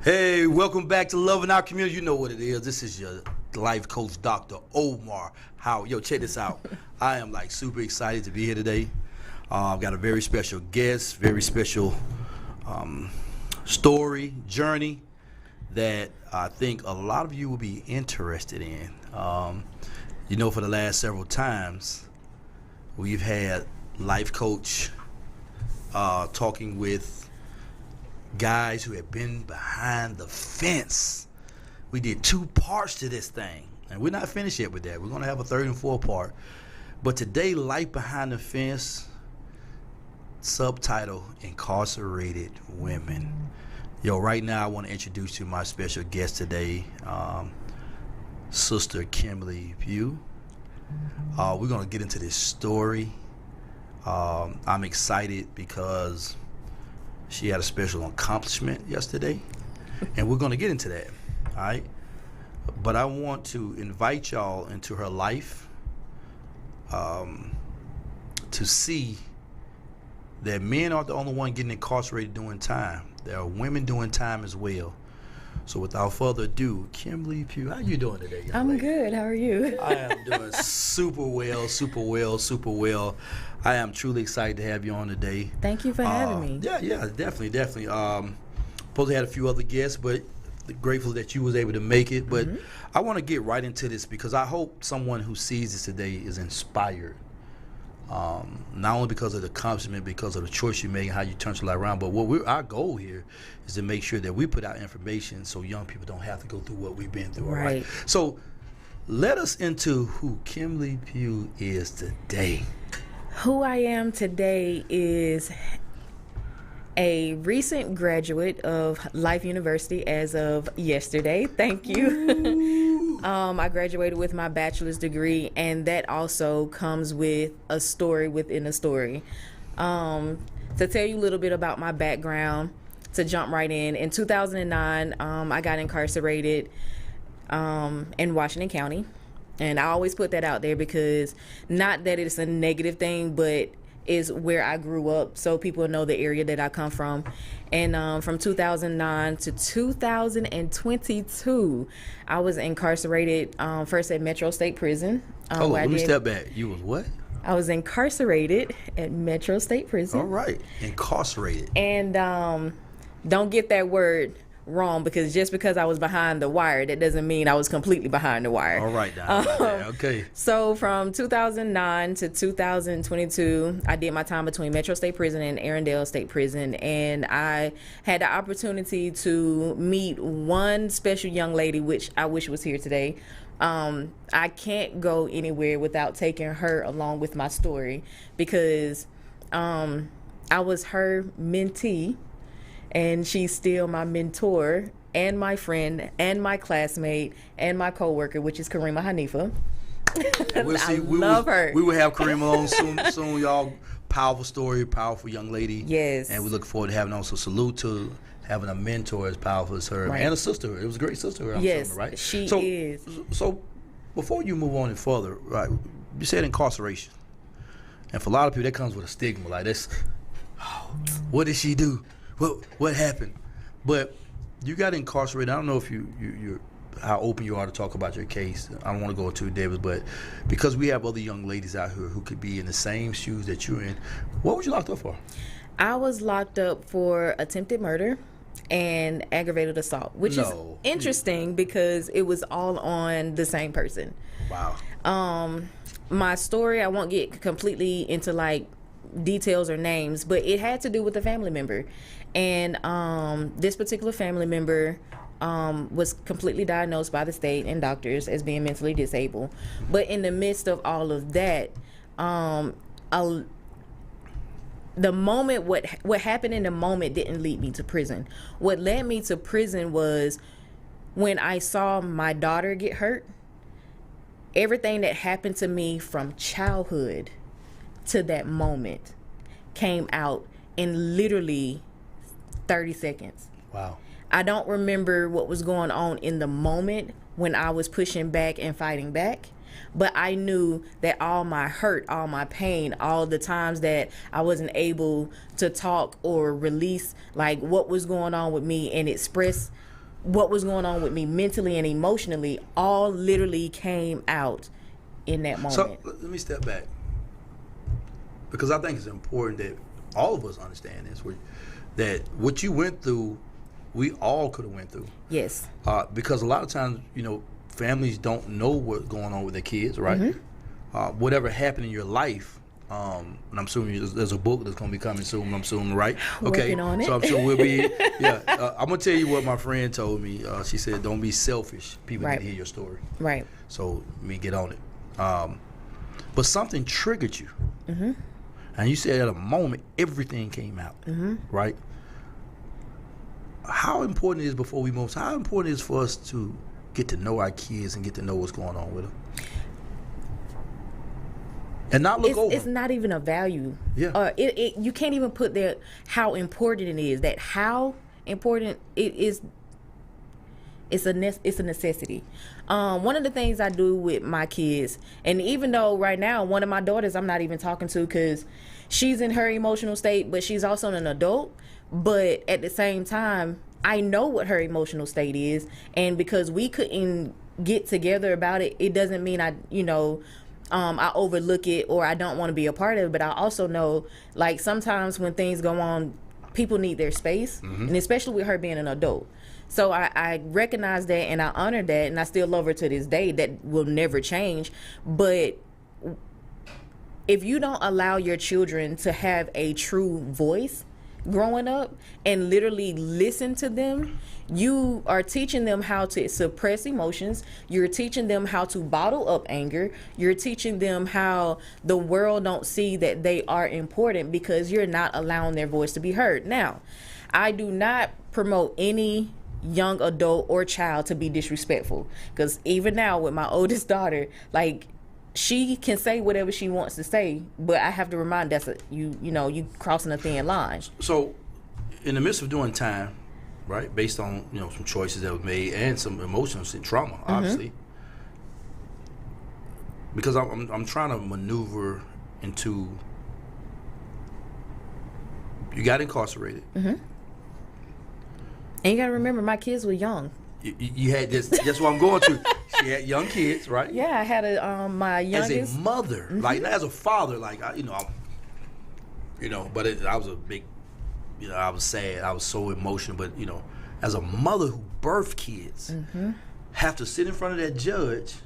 Hey, welcome back to Loving Our Community. You know what it is. This is your life coach, Dr. Omar Howard. Yo, check this out. I am like super excited to be here today. I've got a very special guest, very special story, journey that I think a lot of you will be interested in. You know, for the last several times, we've had life coach talking with guys who have been behind the fence. We did 2 parts to this thing, and we're not finished yet with that. We're going to have a 3rd and 4th part. But today, Life Behind the Fence, subtitle, Incarcerated Women. Yo, right now I want to introduce you to my special guest today, Sister Kimberly Pugh. We're going to get into this story. I'm excited because she had a special accomplishment yesterday, and we're going to get into that, all right? But I want to invite y'all into her life to see that men aren't the only one getting incarcerated doing time. There are women doing time as well. So without further ado, Kimberly Pugh, how you doing today, young lady? Good. How are you? I am doing super well. I am truly excited to have you on today. Thank you for having me. Yeah, definitely. Supposed to had a few other guests, but grateful that you was able to make it. But I want to get right into this because I hope someone who sees this today is inspired. Not only because of the accomplishment, because of the choice you make and how you turn your life around, but our goal here is to make sure that we put out information so young people don't have to go through what we've been through. Right. So let us into who Kimberly Pugh is today. Who I am today is a recent graduate of Lyve University as of yesterday. Thank you. I graduated with my bachelor's degree, and that also comes with a story within a story. To tell you a little bit about my background, to jump right in 2009, I got incarcerated in Washington County. And I always put that out there because not that it's a negative thing, but is where I grew up, so people know the area that I come from. And from 2009 to 2022, I was incarcerated first at Metro State Prison. Let me step back. You was what? I was incarcerated at Metro State Prison. All right, incarcerated. And don't get that word wrong, because just because I was behind the wire, that doesn't mean I was completely behind the wire. All right, okay. So from 2009 to 2022, I did my time between Metro State Prison and Arendelle State Prison, and I had the opportunity to meet one special young lady, which I wish was here today. I can't go anywhere without taking her along with my story, because I was her mentee, and she's still my mentor and my friend and my classmate and my coworker, which is Karima Hanifa. Love her. We will have Karima on soon, y'all. Powerful story, powerful young lady. Yes. And we look forward to having on. So salute to having a mentor as powerful as her, right, and a sister. It was a great sister. Yes, assuming, right? She is. So before you move on and further, right? You said incarceration, and for a lot of people that comes with a stigma like this. Oh, what did she do? What happened? But you got incarcerated. I don't know if you're how open you are to talk about your case. I don't want to go too deep, but because we have other young ladies out here who could be in the same shoes that you're in, what was you locked up for? I was locked up for attempted murder and aggravated assault, which is interesting because it was all on the same person. Wow. My story, I won't get completely into like details or names, but it had to do with a family member. And this particular family member was completely diagnosed by the state and doctors as being mentally disabled. But in the midst of all of that, the moment, what happened in the moment didn't lead me to prison. What led me to prison was when I saw my daughter get hurt. Everything that happened to me from childhood to that moment came out in literally 30 seconds. Wow. I don't remember what was going on in the moment when I was pushing back and fighting back, but I knew that all my hurt, all my pain, all the times that I wasn't able to talk or release like what was going on with me and express what was going on with me mentally and emotionally all literally came out in that moment. So let me step back, because I think it's important that all of us understand this, that what you went through, we all could have went through. Yes. Because a lot of times, families don't know what's going on with their kids, right? Mm-hmm. Whatever happened in your life, and I'm assuming there's a book that's going to be coming soon, right? Okay. Working on it. So I'm sure we'll be, I'm going to tell you what my friend told me. She said, don't be selfish. People need to hear your story. Right. So let me get on it. But something triggered you. Mm-hmm. And you said at a moment, everything came out, mm-hmm. right? How important it is, before we move, how important it is for us to get to know our kids and get to know what's going on with them? And not look over. It's not even a value. Yeah. You can't even put there how important it is. That how important it is. It's a necessity. One of the things I do with my kids, and even though right now one of my daughters I'm not even talking to because she's in her emotional state, but she's also an adult. But at the same time, I know what her emotional state is, and because we couldn't get together about it, it doesn't mean I overlook it or I don't want to be a part of it. But I also know, like, sometimes when things go on, people need their space, mm-hmm. and especially with her being an adult. So I recognize that and I honor that, and I still love her to this day. That will never change. But if you don't allow your children to have a true voice growing up and literally listen to them, you are teaching them how to suppress emotions. You're teaching them how to bottle up anger. You're teaching them how the world don't see that they are important because you're not allowing their voice to be heard. Now, I do not promote any young adult or child to be disrespectful, because even now with my oldest daughter, like, she can say whatever she wants to say, but I have to remind you crossing a thin line. So in the midst of doing time, right, based on some choices that were made and some emotions and trauma, mm-hmm. obviously, because I'm trying to maneuver into, you got incarcerated. Mm-hmm. And you got to remember, my kids were young. You had this. That's what I'm going to. She had young kids, right? Yeah, I had my youngest. As a mother, mm-hmm. like, as a father, like, I was a big, I was sad. I was so emotional. But as a mother who birthed kids, mm-hmm. have to sit in front of that judge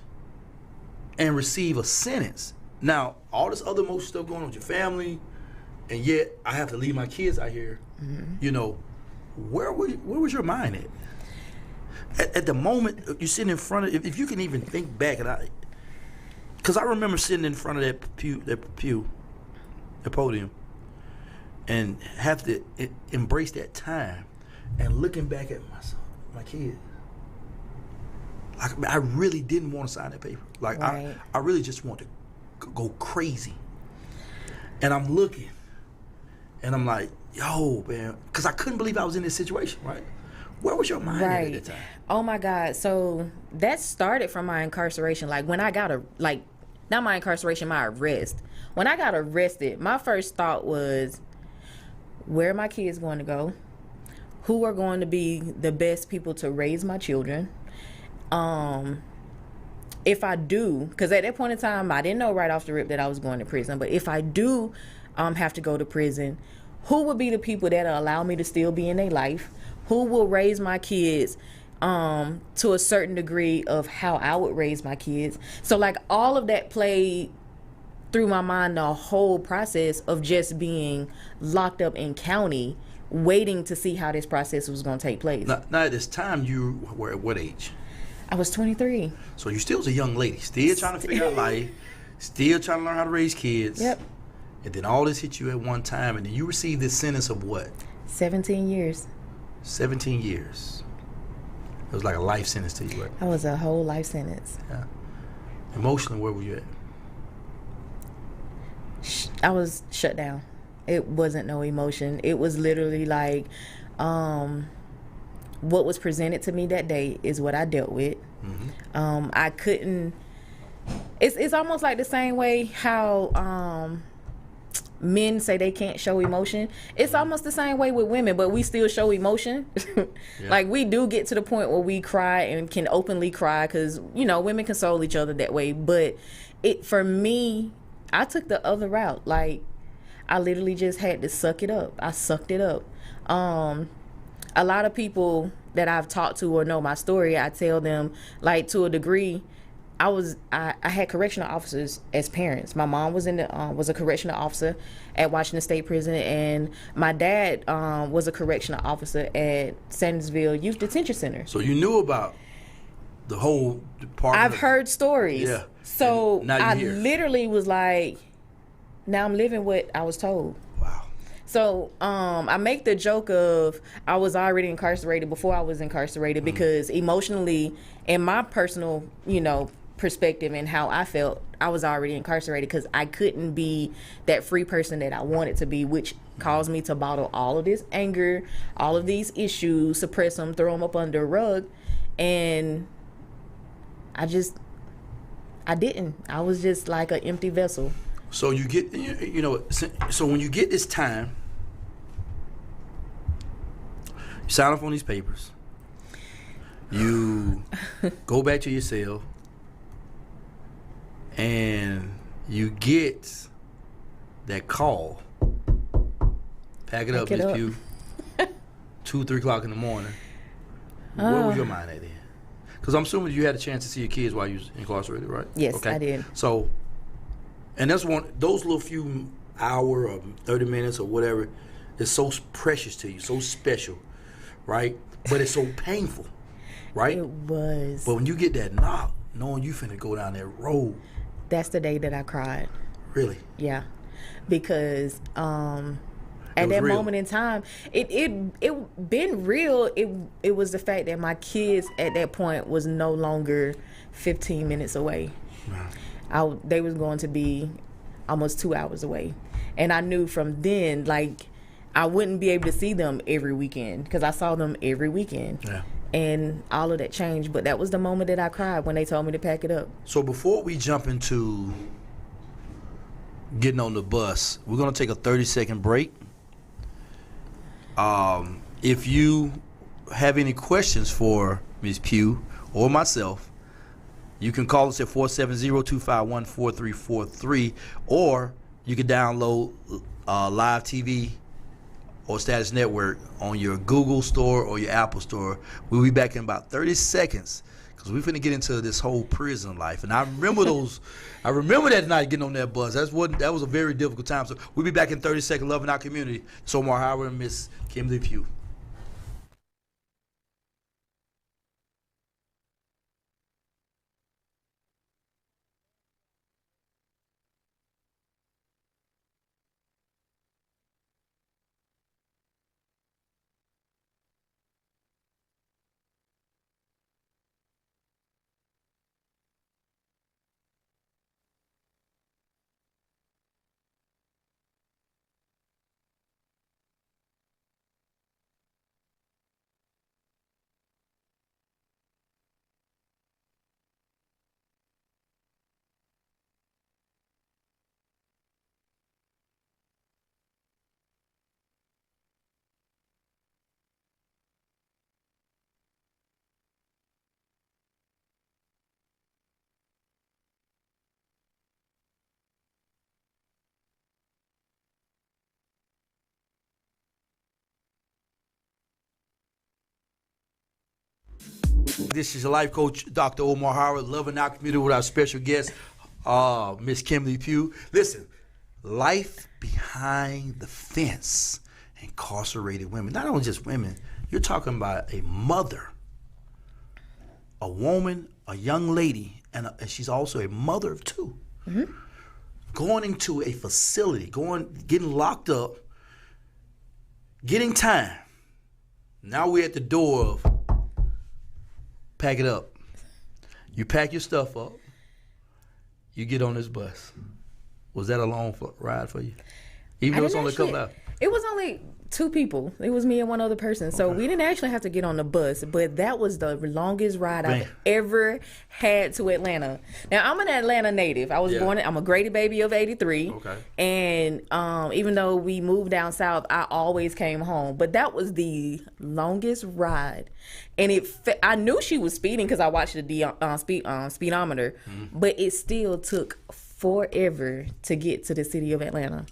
and receive a sentence. Now, all this other emotional stuff going on with your family, and yet I have to leave my kids out here. Mm-hmm. Where was your mind at the moment you sitting in front of, if you can even think back, because I remember sitting in front of that podium, and have to embrace that time, and looking back at my kids, like, I really didn't want to sign that paper. Like, right. I really just want to go crazy, and I'm looking, and I'm like, yo, man, because I couldn't believe I was in this situation, right? Where was your mind at that time? Oh my God. So that started from my incarceration. Like, when I got not my incarceration, my arrest. When I got arrested, my first thought was, where are my kids going to go? Who are going to be the best people to raise my children? If I do, because at that point in time, I didn't know right off the rip that I was going to prison. But if I do have to go to prison, who would be the people that allow me to still be in their life? Who will raise my kids to a certain degree of how I would raise my kids? So, like, all of that played through my mind the whole process of just being locked up in county, waiting to see how this process was going to take place. Now, at this time, you were at what age? I was 23. So you still was a young lady, still trying to figure out life, still trying to learn how to raise kids. Yep. And then all this hit you at one time, and then you received this sentence of what? 17 years. 17 years. It was like a life sentence to you, right? That was a whole life sentence. Yeah. Emotionally, where were you at? I was shut down. It wasn't no emotion. It was literally like, what was presented to me that day is what I dealt with. Mm-hmm. I couldn't. It's almost like the same way how men say they can't show emotion. It's almost the same way with women, but we still show emotion. Like, we do get to the point where we cry and can openly cry because, you know, women console each other that way. But for me, I took the other route. Like, I literally just had to suck it up. I sucked it up. A lot of people that I've talked to or know my story, I tell them, like, to a degree, I had correctional officers as parents. My mom was was a correctional officer at Washington State Prison, and my dad was a correctional officer at Sandersville Youth Detention Center. So you knew about the whole department. I've heard stories. Yeah. So I literally was like, now I'm living what I was told. Wow. So I make the joke of I was already incarcerated before I was incarcerated because emotionally, in my personal, you know, perspective and how I felt, I was already incarcerated because I couldn't be that free person that I wanted to be, which caused me to bottle all of this anger, all of these issues, suppress them, throw them up under a rug. And I didn't. I was just like an empty vessel. So you get, you know, so when you get this time, you sign off on these papers, you go back to your cell, and you get that call. Pack it up, Miss Pugh. 2, 3 o'clock in the morning. Where was your mind at then? Because I'm assuming you had a chance to see your kids while you was incarcerated, right? Yes, okay. I did. So, and that's those little few hour or 30 minutes or whatever is so precious to you, so special, right? But it's so painful, right? It was. But when you get that knock, knowing you finna go down that road. That's the day that I cried. Really? Yeah. Because at that moment in time, it been real. It was the fact that my kids at that point was no longer 15 minutes away. Wow. They was going to be almost 2 hours away. And I knew from then, like, I wouldn't be able to see them every weekend because I saw them every weekend. Yeah. And all of that changed. But that was the moment that I cried when they told me to pack it up. So before we jump into getting on the bus, we're going to take a 30-second break. If you have any questions for Ms. Pugh or myself, you can call us at 470-251-4343, or you can download Lyve TV or Status Network on your Google store or your Apple store. We'll be back in about 30 seconds because we're finna get into this whole prison life. And I remember I remember that night getting on that bus. That was a very difficult time. So we'll be back in 30 seconds, loving our community. So Omar Howard and Miss Kimberly Pugh. This is your life coach, Dr. Omar Howard, loving our community with our special guest, Miss Kimberly Pugh. Listen, life behind the fence, incarcerated women. Not only just women, you're talking about a mother, a woman, a young lady, and she's also a mother of two. Mm-hmm. Going into a facility, getting locked up, getting time. Now we're at the door of pack it up. You pack your stuff up. You get on this bus. Was that a long ride for you? Even though it's only a couple hours? It was only 2 people. It was me and one other person. So we didn't actually have to get on the bus, but that was the longest ride I've ever had to Atlanta. Now, I'm an Atlanta native. I was I'm a Grady baby of 83. Okay. And even though we moved down south, I always came home. But that was the longest ride. And I knew she was speeding because I watched the speedometer, but it still took forever to get to the city of Atlanta.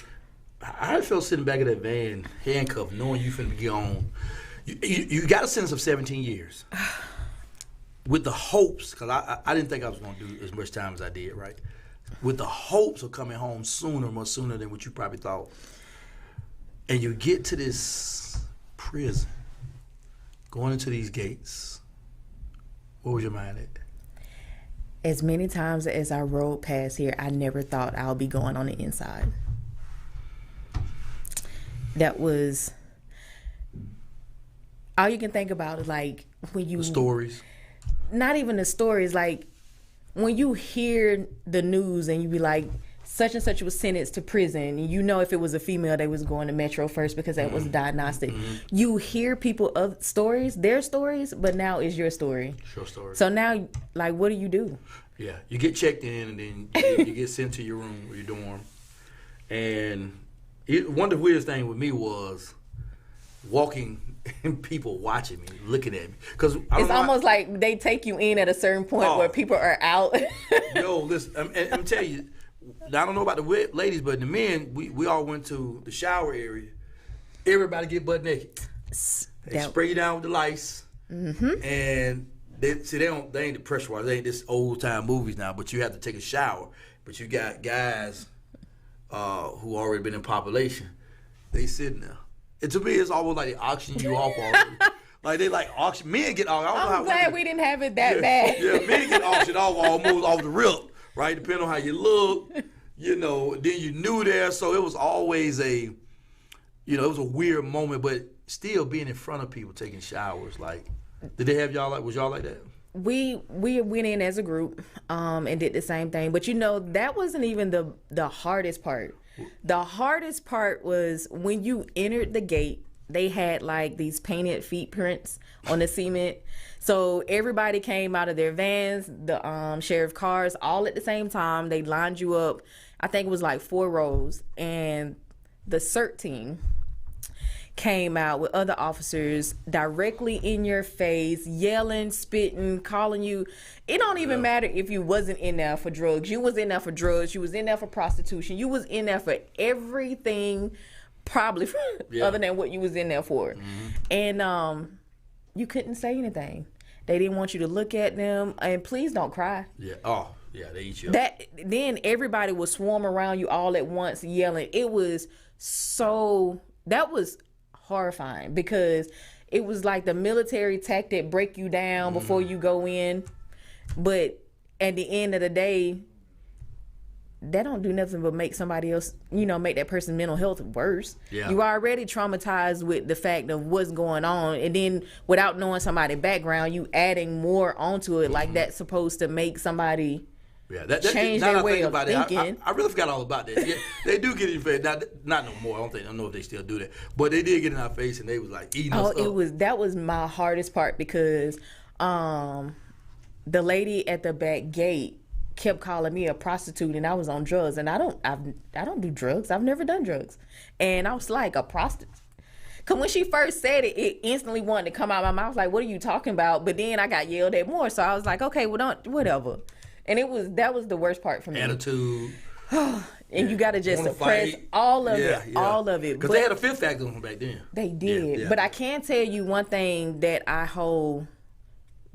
I felt sitting back in that van, handcuffed, knowing you finna be on. You got a sentence of 17 years. With the hopes, because I didn't think I was going to do as much time as I did, right? With the hopes of coming home much sooner than what you probably thought. And you get to this prison, going into these gates. What was your mind at? As many times as I rode past here, I never thought I'll be going on the inside. That was all you can think about is like when you... The stories. Not even the stories. Like when you hear the news and you be like, such and such was sentenced to prison. And you know if it was a female, they was going to Metro first because that was diagnostic. You hear people of stories, their stories, but now it's your story. Your story. So now, like, what do you do? Yeah, you get checked in and then you get sent to your room or your dorm. And one of the weirdest things with me was walking and people watching me, looking at me. Cause it's almost like they take you in at a certain point where people are out. Yo, listen, I'm telling you, I don't know about the ladies, but the men, we all went to the shower area. Everybody get butt naked. They spray you down with the lice. And they ain't the pressure water. They ain't this old time movies now, but you have to take a shower. But you got guys who already been in population. They sitting there. And to me, it's almost like they auction you off already. Like they like auction. Men get auctioned. I'm glad we didn't have it that bad. Yeah, men get auctioned off almost off the rip, right? Depending on how you look, then you knew there. So it was always it was a weird moment, but still being in front of people taking showers. Like, did they have y'all was y'all like that? We went in as a group and did the same thing. But that wasn't even the hardest part. The hardest part was when you entered the gate, they had like these painted feet prints on the cement. So everybody came out of their vans, the sheriff cars, all at the same time. They lined you up. I think it was like 4 rows. And the CERT team came out with other officers directly in your face, yelling, spitting, calling you. It don't even matter if you wasn't in there for drugs. You was in there for drugs. You was in there for prostitution. You was in there for everything probably other than what you was in there for. And you couldn't say anything. They didn't want you to look at them. And please don't cry. Yeah. Oh, yeah, they eat you up. Then everybody would swarm around you all at once yelling. It was that was horrifying because it was like the military tactic, break you down before you go in. But at the end of the day, that don't do nothing but make somebody else, make that person's mental health worse. Yeah. You are already traumatized with the fact of what's going on. And then without knowing somebody's background, you adding more onto it. Like that's supposed to make somebody change their way of thinking. I really forgot all about that. Yeah, they do get in your face. Not no more. I don't know if they still do that. But they did get in our face and they was like eating us up. That was my hardest part because the lady at the back gate kept calling me a prostitute and I was on drugs, and I don't do drugs. I've never done drugs. And I was like, a prostitute? Because when she first said it, it instantly wanted to come out of my mouth. Like, what are you talking about? But then I got yelled at more. So I was like, okay, well, whatever. And that was the worst part for me. Attitude. And you got to just suppress all of it. All of it. Because they had a fifth factor on them back then. They did. Yeah. But I can tell you one thing that I hold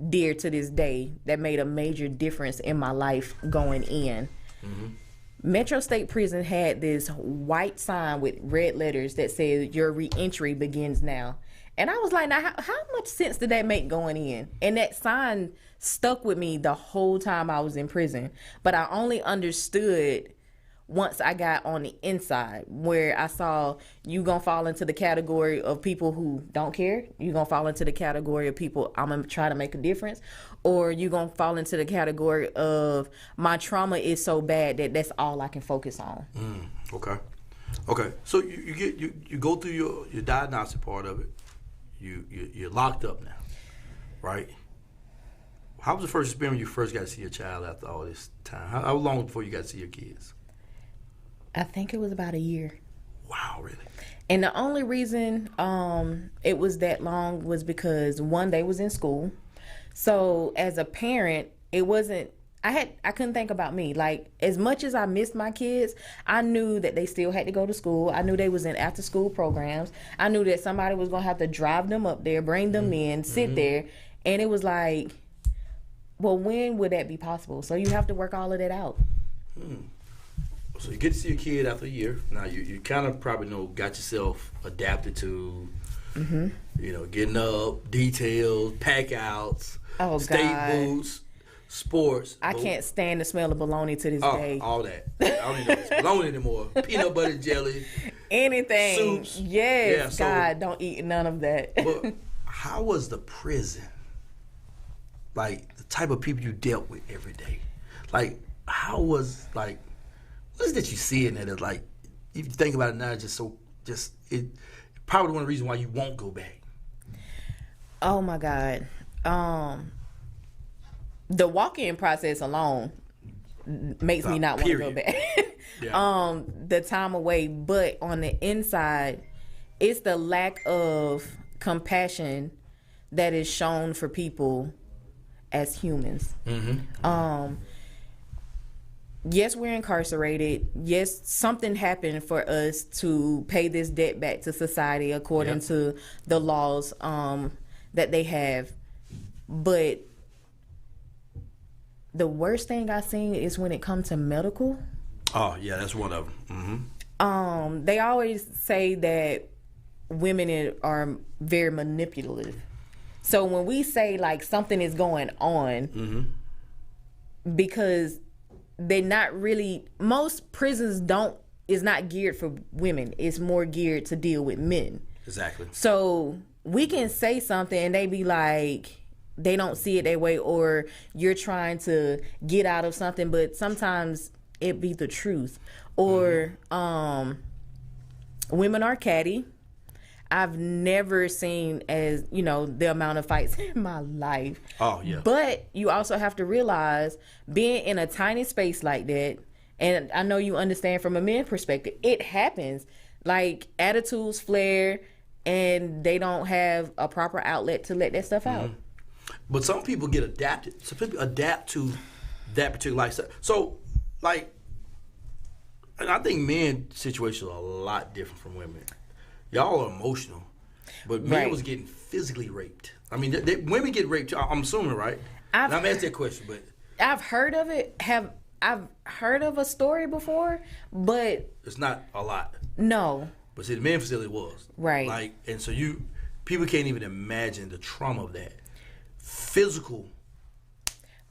dear to this day that made a major difference in my life going in. Metro State Prison had this white sign with red letters that said your re-entry begins now. And I was like, now how much sense did that make going in? And that sign stuck with me the whole time I was in prison. But I only understood once I got on the inside, where I saw you gonna fall into the category of people who don't care. You gonna fall into the category of people I'm gonna try to make a difference, or you gonna fall into the category of my trauma is so bad that that's all I can focus on. Okay. Okay, so you go through your diagnostic part of it. You're locked up now, right? How was the first experience when you first got to see your child after all this time? How long before you got to see your kids? I think it was about a year. Wow, really? And the only reason it was that long was because one, they was in school. So as a parent, it wasn't. I couldn't think about me. Like, as much as I missed my kids, I knew that they still had to go to school. I knew they was in after school programs. I knew that somebody was gonna have to drive them up there, bring them in, sit there, and it was like, well, when would that be possible? So you have to work all of that out. So you get to see your kid after a year. Now you kind of probably got yourself adapted to, getting up, details, pack outs, state boots, sports. I can't stand the smell of bologna to this day. All that. I don't even know if it's bologna anymore. Peanut butter jelly. Anything. Soups. Yes. Yeah, God, don't eat none of that. But how was the prison? Like, the type of people you dealt with every day. Like, how was, like, what is it that you see in it that, like, if you think about it now, it probably one of the reasons why you won't go back. Oh, my God. The walk-in process alone makes me not want to go back. Yeah. The time away, but on the inside, it's the lack of compassion that is shown for people as humans. Yes, we're incarcerated. Yes, something happened for us to pay this debt back to society according to the laws that they have. But the worst thing I've seen is when it comes to medical. Oh, yeah, that's one of them. They always say that women are very manipulative. So when we say, like, something is going on, because they're not really, most prisons is not geared for women. It's more geared to deal with men. Exactly. So we can say something and they be like, they don't see it that way, or you're trying to get out of something, but sometimes it be the truth. Or women are catty. I've never seen the amount of fights in my life. Oh, yeah. But you also have to realize, being in a tiny space like that, and I know you understand from a man's perspective, it happens. Like, attitudes flare, and they don't have a proper outlet to let that stuff out. But some people get adapted. Some people adapt to that particular lifestyle. So, like, and I think men's situations are a lot different from women. Y'all are emotional, but men was getting physically raped. I mean, women get raped. I'm assuming, right? I'm asking that question, but I've heard of it. I've heard of a story before, but it's not a lot. No. But see, the men's facility was right. Like, and so people can't even imagine the trauma of that physical.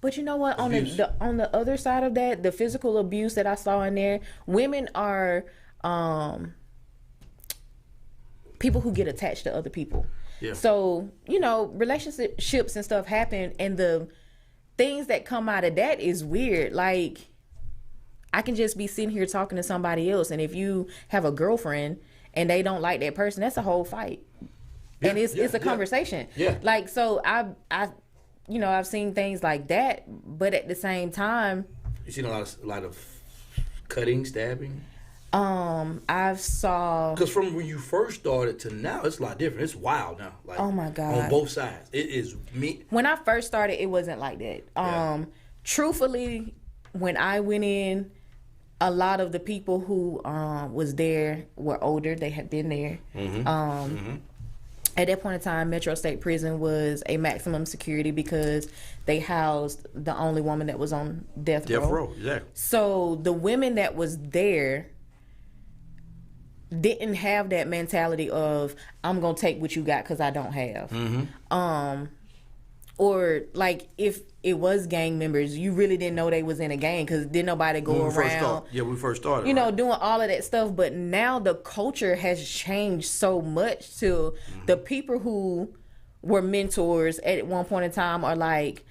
But you know what? On the other side of that, the physical abuse that I saw in there, women are people who get attached to other people. Yeah. So, relationships and stuff happen, and the things that come out of that is weird. Like, I can just be sitting here talking to somebody else, and if you have a girlfriend and they don't like that person, that's a whole fight. Yeah, and it's a conversation. Yeah. Like, so I've seen things like that, but at the same time, you seen a lot of cutting, stabbing. I've saw, because from when you first started to now, it's a lot different. It's wild now. Like, oh my God, on both sides, it is me. When I first started, it wasn't like that. Truthfully, when I went in, a lot of the people who was there were older. They had been there. At that point in time, Metro State Prison was a maximum security because they housed the only woman that was on death row. Death row, exactly. So the women that was there didn't have that mentality of, I'm gonna take what you got because I don't have. Or like, if it was gang members, you really didn't know they was in a gang because didn't nobody go around. When we first started, doing all of that stuff. But now the culture has changed so much to the people who were mentors at one point in time are like,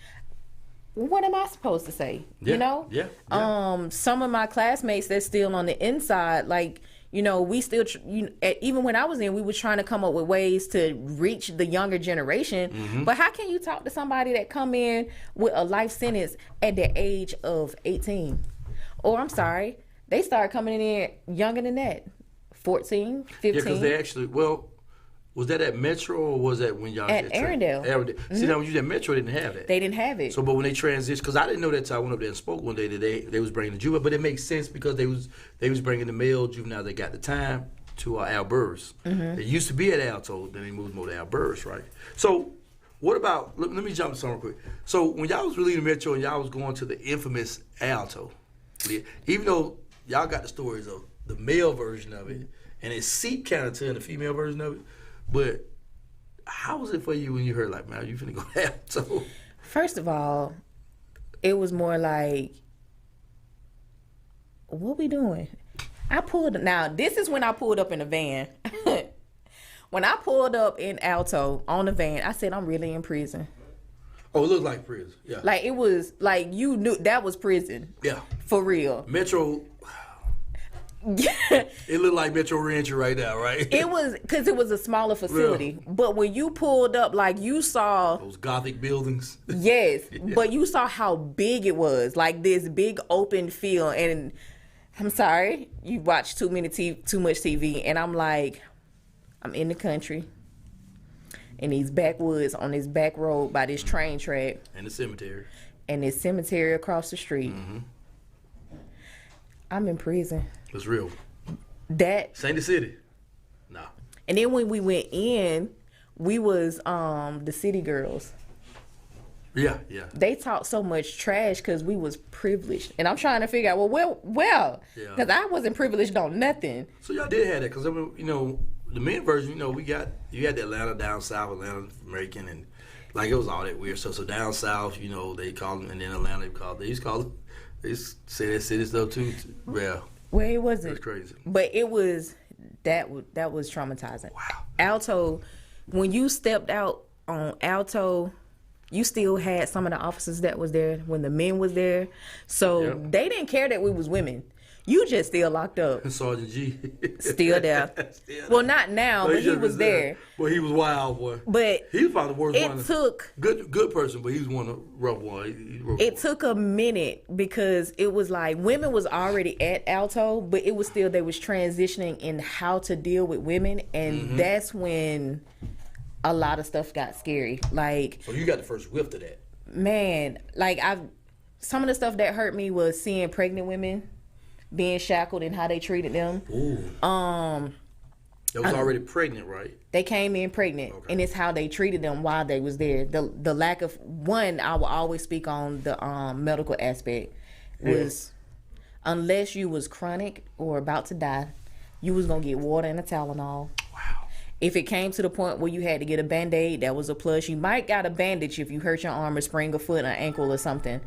what am I supposed to say? Yeah. Some of my classmates that's still on the inside, like, we still, even when I was in, we was trying to come up with ways to reach the younger generation. But how can you talk to somebody that come in with a life sentence at the age of 18? Or I'm sorry, they started coming in younger than that, 14, 15. Yeah, because they actually, was that at Metro or was that when y'all at Arendelle? See, now when you did Metro, they didn't have that. They didn't have it. So, but when they transitioned, because I didn't know that until I went up there and spoke one day that they was bringing the juvenile, but it makes sense because they was bringing the male juvenile that got the time to Alburris. It used to be at Alto, then they moved more to Alburris, right? So, what about? Let me jump to something real quick. So, when y'all was relieving Metro and y'all was going to the infamous Alto, even though y'all got the stories of the male version of it, and it seeped kind of to the female version of it, but how was it for you when you heard, like, man, you finna go to Alto? First of all, it was more like, what we doing? Now, this is when I pulled up in the van. When I pulled up in Alto on the van, I said, I'm really in prison. Oh, it looked like prison, yeah. Like, it was, like, you knew that was prison. Yeah. For real. Metro, it looked like Metro Rancher right now, right? It was, because it was a smaller facility. Yeah. But when you pulled up, like, you saw... those Gothic buildings. Yes, yeah. But you saw how big it was. Like, this big open field. And I'm sorry, you watch too much TV. And I'm like, I'm in the country. In these backwoods, on this back road by this train track. And the cemetery. And this cemetery across the street. I'm in prison. It's real. That. This ain't the city. No. And then when we went in, we was the city girls. Yeah. They talked so much trash because we was privileged. And I'm trying to figure out, because I wasn't privileged on nothing. So y'all did have that, because, I mean, the men version, you had the Atlanta, down south, Atlanta, American, and like it was all that weird stuff. So down south, they called them, and then Atlanta, they used to call them, they used to say that city stuff too. Yeah. Well, it wasn't. It was crazy. But it was, that was traumatizing. Wow. Alto, when you stepped out on Alto, you still had some of the officers that was there when the men was there. So they didn't care that we was women. You just still locked up. Sergeant G. Still there. Well, not now, but he was there. Well, he was wild, boy. But he was probably the worst one. It took... Good person, but he was one of the rough one. It took a minute because it was like women was already at Alto, but it was still, they was transitioning in how to deal with women. And that's when a lot of stuff got scary. Like... So you got the first whiff to that. Man, like some of the stuff that hurt me was seeing pregnant women being shackled and how they treated them. Ooh. That was already pregnant, right? They came in pregnant, and it's how they treated them while they was there. The lack of one, I will always speak on the medical aspect was, unless you was chronic or about to die, you was gonna get water and a Tylenol. Wow. If it came to the point where you had to get a Band-Aid, that was a plus. You might got a bandage if you hurt your arm or sprained a foot or ankle or something,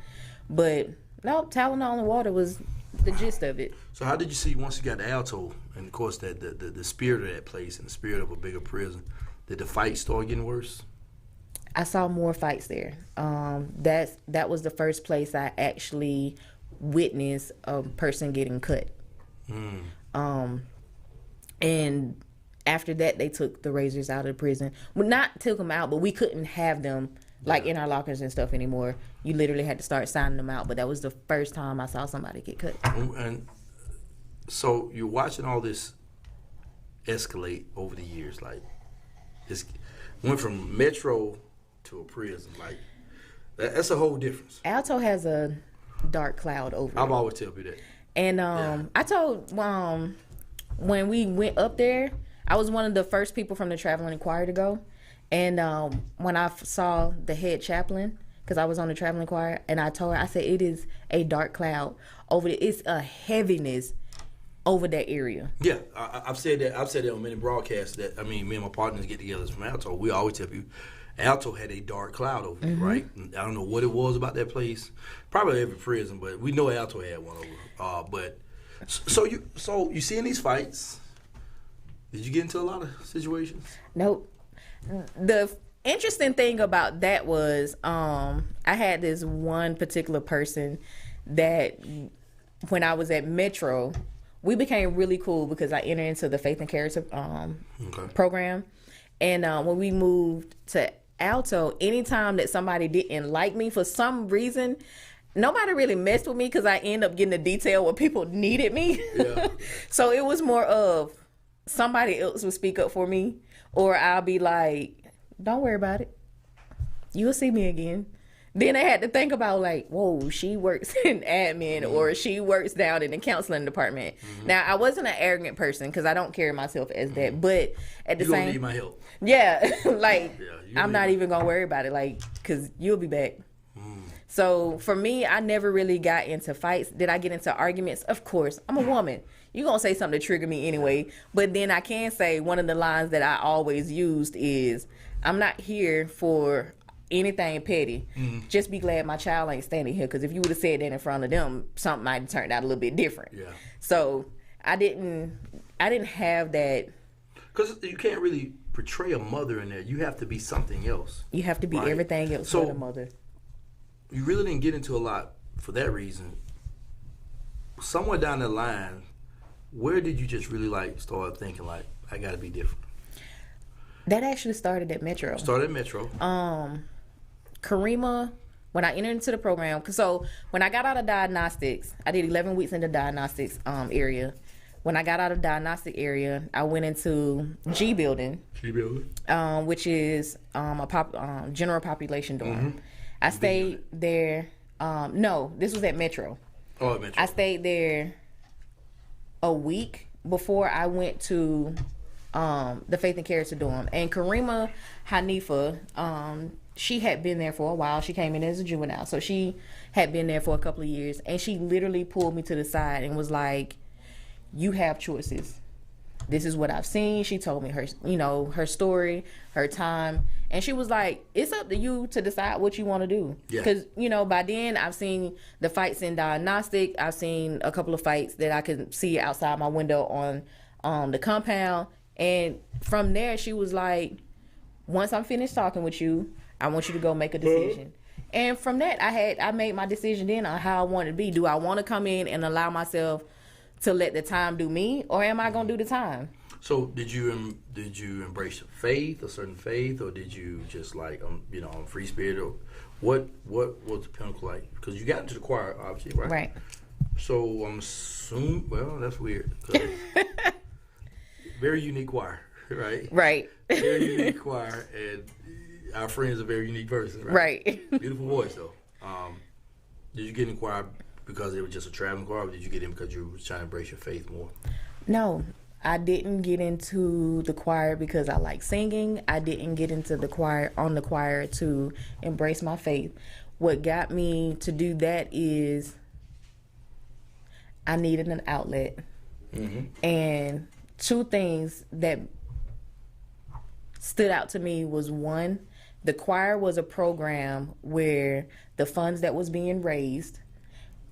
but no, Tylenol and water was the gist of it. So how did you see, once you got to Alto, and of course that the spirit of that place and the spirit of a bigger prison, did the fight start getting worse? I saw more fights there. That was the first place I actually witnessed a person getting cut. And after that, they took the razors out of the prison. Well, not took them out, but we couldn't have them like in our lockers and stuff anymore. You literally had to start signing them out. But that was the first time I saw somebody get cut. And so you're watching all this escalate over the years. Like, it went from Metro to a prison. Like, that's a whole difference. Alto has a dark cloud over it. I've always tell you that. And I told when we went up there, I was one of the first people from the Traveling Choir to go. And when I saw the head chaplain, because I was on the Traveling Choir, and I told her, I said, it is a dark cloud over it. It's a heaviness over that area. Yeah, I've said that. I've said that on many broadcasts. That, I mean, me and my partners get together from Alto. We always tell people, Alto had a dark cloud over it, right? I don't know what it was about that place. Probably every prison, but we know Alto had one over. But so you seeing these fights? Did you get into a lot of situations? Nope. The interesting thing about that was I had this one particular person that when I was at Metro, we became really cool because I entered into the Faith and Character program. And when we moved to Alto, anytime that somebody didn't like me for some reason, nobody really messed with me because I ended up getting the detail where people needed me. Yeah. So it was more of somebody else would speak up for me, or I'll be like, don't worry about it. You'll see me again. Then I had to think about like, whoa, she works in admin or she works down in the counseling department. Now, I wasn't an arrogant person because I don't carry myself as that. But at the you same don't need my help. Yeah, like, I'm not even going to worry about it, like, because you'll be back. So for me, I never really got into fights. Did I get into arguments? Of course. I'm a woman. You're going to say something to trigger me anyway. But then I can say one of the lines that I always used is, I'm not here for anything petty. Just be glad my child ain't standing here, because if you would have said that in front of them, something might have turned out a little bit different. Yeah. So I didn't have that. Because you can't really portray a mother in there. You have to be something else. You have to be everything else for the mother. You really didn't get into a lot for that reason. Somewhere down the line, where did you just really like start thinking like, I got to be different? That actually started at Metro. Karima, when I entered into the program, so when I got out of diagnostics, I did 11 weeks in the diagnostics area. When I got out of diagnostic area, I went into G building, which is a general population dorm. I stayed there. No, this was at Metro. Oh, at Metro. I stayed there a week before I went to the Faith and Character dorm. And Karima Hanifa, she had been there for a while. She came in as a juvenile, so she had been there for a couple of years. And she literally pulled me to the side and was like, you have choices. This is what I've seen. She told me her story, her time. And she was like, it's up to you to decide what you want to do. Because, by then I've seen the fights in diagnostic. I've seen a couple of fights that I could see outside my window on the compound. And from there, she was like, once I'm finished talking with you, I want you to go make a decision. And from that, I made my decision then on how I wanted to be. Do I want to come in and allow myself to let the time do me, or am I going to do the time? So did you embrace faith, a certain faith, or did you just like, I'm free spirit? Or what was the pinnacle like? Because you got into the choir, obviously, right? Right. So I'm assuming, well, that's weird. Very unique choir, right? Right. Very unique choir, and our friend is a very unique person, right? Right. Beautiful voice, though. Did you get in choir because it was just a traveling choir, or did you get in because you were trying to embrace your faith more? No, I didn't get into the choir because I like singing. I didn't get into the choir to embrace my faith. What got me to do that is I needed an outlet. And two things that stood out to me was, one, the choir was a program where the funds that was being raised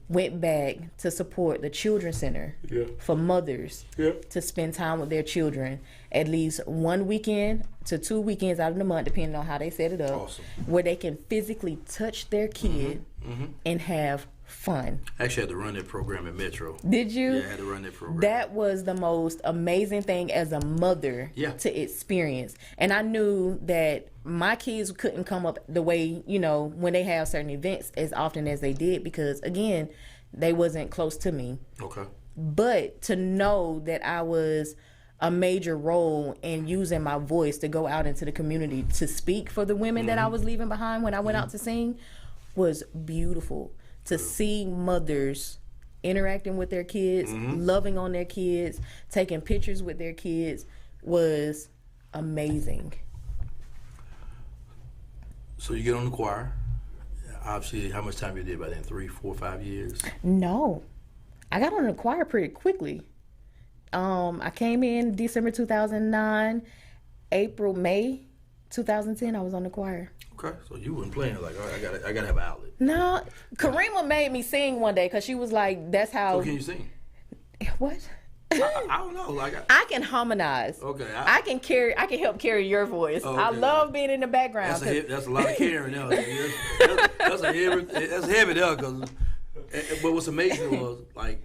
went back to support the children's center for mothers to spend time with their children at least 1 weekend to 2 weekends out of the month, depending on how they set it up, where they can physically touch their kid and have fun. I actually had to run that program at Metro. Did you? Yeah, I had to run that program. That was the most amazing thing as a mother to experience. And I knew that my kids couldn't come up the way, when they have certain events as often as they did, because, again, they wasn't close to me. Okay. But to know that I was a major role in using my voice to go out into the community to speak for the women that I was leaving behind when I went out to sing was beautiful. To see mothers interacting with their kids, loving on their kids, taking pictures with their kids was amazing. So you get on the choir. Obviously, how much time you did by then? 3, 4, 5 years? No. I got on the choir pretty quickly. I came in December 2009, May 2010, I was on the choir. Okay, so you weren't playing like, all right, I gotta have an outlet. No, Karima made me sing one day because she was like, "That's how." So can you sing? What? I don't know. Like I can harmonize. Okay. I can help carry your voice. Oh, okay. I love being in the background. That's a lot of carrying now. That's heavy there. But what's amazing was like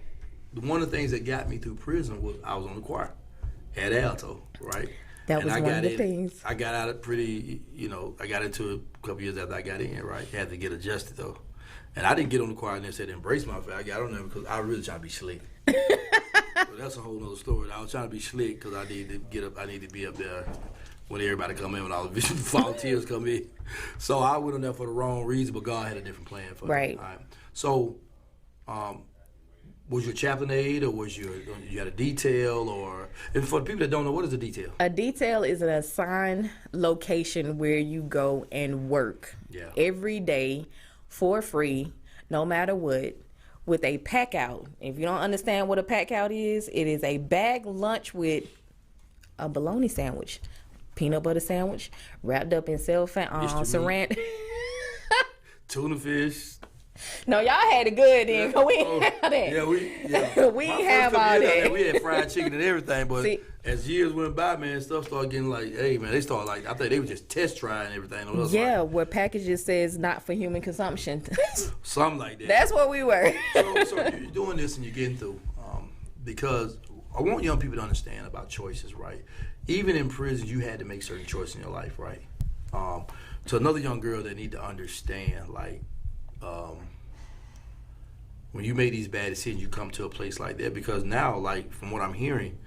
one of the things that got me through prison was I was on the choir at Alto, right? That was one of the things. I got out of pretty, I got into it a couple years after I got in, right? Had to get adjusted though. And I didn't get on the choir and then said embrace my fact. I got on there because I really trying to be slick. So that's a whole other story. I was trying to be slick because I need to get up. I need to be up there when everybody come in, when all the volunteers come in. So I went on there for the wrong reason, but God had a different plan for me. Right. All right. So, was your chaplain aide, or you had a detail, or, and for the people that don't know, what is a detail? A detail is an assigned location where you go and work every day for free, no matter what, with a pack out. If you don't understand what a pack out is, it is a bag lunch with a bologna sandwich, peanut butter sandwich, wrapped up in cellophane, saran. Tuna fish. No, y'all had it good then. We didn't have that. Yeah, we didn't have all that. We had fried chicken and everything, but as years went by, man, stuff started getting like, hey, man, they started like, I think they were just test trying everything. Yeah, where packages says not for human consumption. Something like that. That's what we were. So you're doing this and you're getting through, because I want young people to understand about choices, right? Even in prison, you had to make certain choices in your life, right? To another young girl that need to understand, like, when you make these bad decisions, you come to a place like that, because now, like, from what I'm hearing,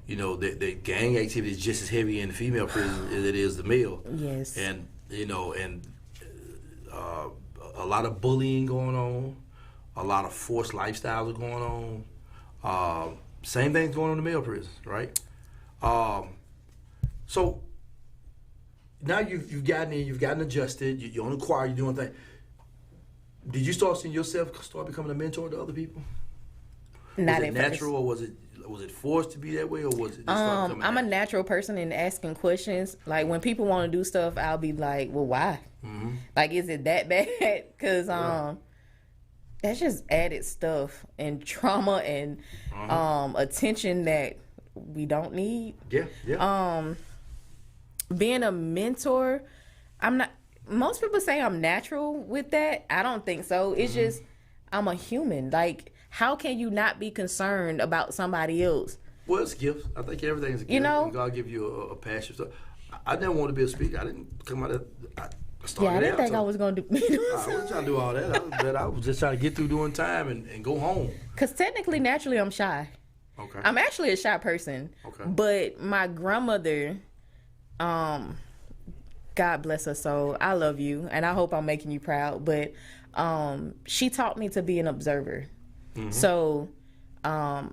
the gang activity is just as heavy in the female prison as it is the male. Yes. And a lot of bullying going on, a lot of forced lifestyles are going on. Same thing's going on in the male prisons, right? So now you've gotten in, you've gotten adjusted, you're on the choir, you're doing things. Did you start seeing yourself start becoming a mentor to other people? Not was it natural, or was it forced to be that way, or was it just coming I'm a natural person in asking questions. Like, when people want to do stuff, I'll be like, well, why? Mm-hmm. Like, is it that bad? Because that's just added stuff and trauma and attention that we don't need. Yeah. Being a mentor, I'm not. Most people say I'm natural with that. I don't think so. It's just, I'm a human. Like, how can you not be concerned about somebody else? Well, it's gifts. I think everything's a gift. And God give you a passion. So I didn't want to be a speaker. I didn't come out of. I didn't think I was going to do. I wasn't trying to do all that. I was just trying to get through doing time and go home. Because technically, naturally, I'm shy. Okay. I'm actually a shy person. Okay. But my grandmother, God bless her soul, I love you, and I hope I'm making you proud, but she taught me to be an observer. Mm-hmm. So I'm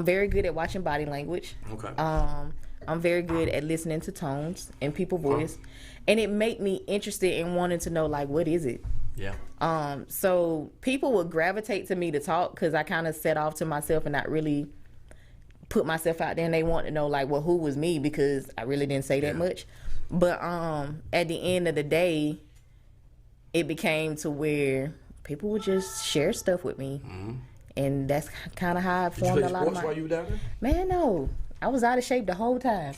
very good at watching body language. Okay. I'm very good at listening to tones and people's voice, and it made me interested in wanting to know, like, what is it? Yeah. So people would gravitate to me to talk because I kind of set off to myself and not really put myself out there, and they want to know, like, well, who was me, because I really didn't say that much. But at the end of the day, it became to where people would just share stuff with me, and that's kind of how I formed a lot of my. While you were down there? Man, no, I was out of shape the whole time.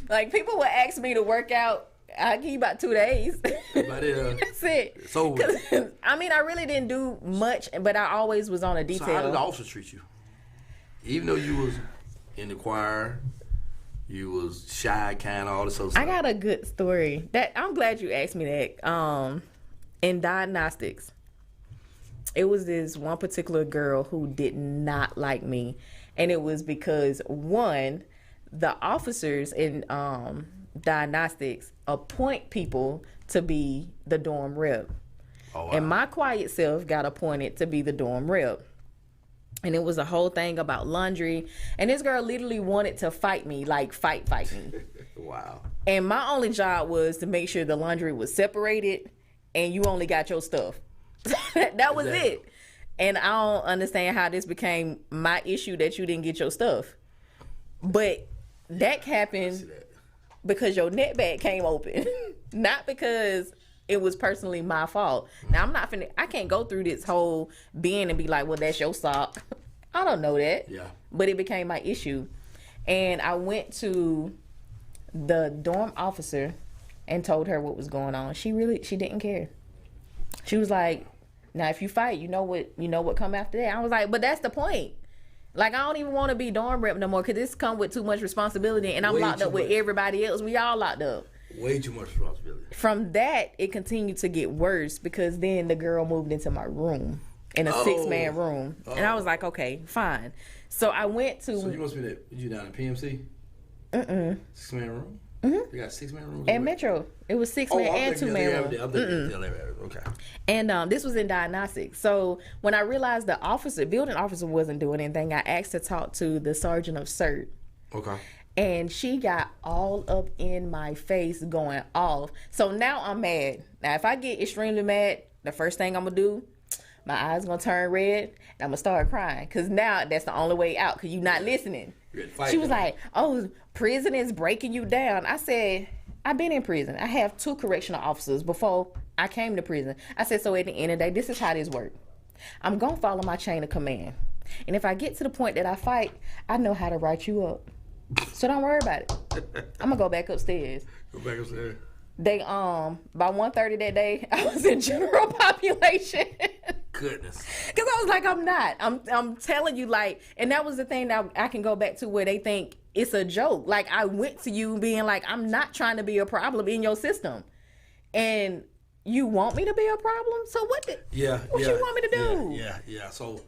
Like, people would ask me to work out. I give you about 2 days. That's it. So I mean, I really didn't do much, but I always was on a detail. So how did the officers treat you? Even though you was in the choir, you was shy, kind of all this other stuff. I got a good story. That I'm glad you asked me that. In diagnostics, it was this one particular girl who did not like me, and it was because, one, the officers in diagnostics appoint people to be the dorm rep. Oh, wow. And my quiet self got appointed to be the dorm rep. And it was a whole thing about laundry. And this girl literally wanted to fight me, like fight me. Wow. And my only job was to make sure the laundry was separated and you only got your stuff. That was it. And I don't understand how this became my issue that you didn't get your stuff. But that happened because your net bag came open. Not because it was personally my fault. Now, I can't go through this whole being and be like, well, that's your sock. I don't know that. Yeah. But it became my issue. And I went to the dorm officer and told her what was going on. She didn't care. She was like, Now, if you fight, you know what come after that. I was like, but that's the point. Like, I don't even want to be dorm rep no more because this come with too much responsibility, and I'm locked up with everybody else. We all locked up. Way too much responsibility. From that, it continued to get worse because then the girl moved into my room in a 6-man room, and I was like, okay, fine. So I went to. So you must be you down in PMC? 6-man room. You got 6-man rooms at Metro. It was 6-man and 2-man room. Okay. And this was in diagnostics. So when I realized the building officer wasn't doing anything, I asked to talk to the sergeant of CERT. Okay. And she got all up in my face going off. So now I'm mad. Now if I get extremely mad, the first thing I'm gonna do, my eyes gonna turn red and I'm gonna start crying. Cause now that's the only way out, cause you're not listening. She was like, oh, prison is breaking you down. I said, I've been in prison. I have 2 correctional officers before I came to prison. I said, so at the end of the day, this is how this works. I'm going to follow my chain of command. And if I get to the point that I fight, I know how to write you up. So don't worry about it. I'm going to go back upstairs. Go back upstairs. They, by 1:30 that day, I was in general population. Goodness. Because I was like, I'm not. I'm telling you, like, and that was the thing that I can go back to where they think it's a joke. Like, I went to you being like, I'm not trying to be a problem in your system. And you want me to be a problem? So what you want me to do? Yeah. So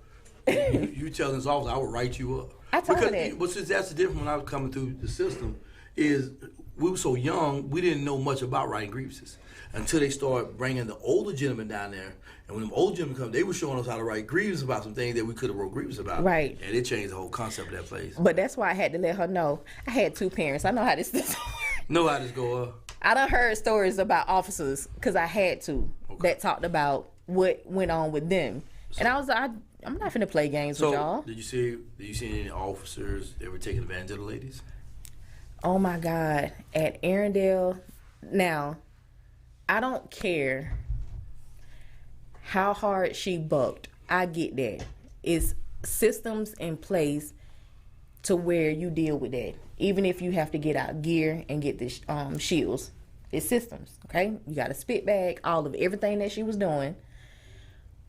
you tell this officer, I would write you up. I told her that. But since that's the difference when I was coming through the system, is we were so young, we didn't know much about writing grievances until they started bringing the older gentlemen down there. And when them old gentlemen come, they were showing us how to write grievances about some things that we could have wrote grievances about. Right. And it changed the whole concept of that place. But that's why I had to let her know. I had 2 parents. I know how this is. Know how this go up. I done heard stories about officers, because I had to, that talked about what went on with them. So, and I was like, I'm not finna play games with y'all. Did you see any officers ever taking advantage of the ladies? Oh my God. At Arendelle, now, I don't care how hard she bucked. I get that. It's systems in place to where you deal with that. Even if you have to get out gear and get the shields. It's systems, okay? You got a spit bag, all of everything that she was doing.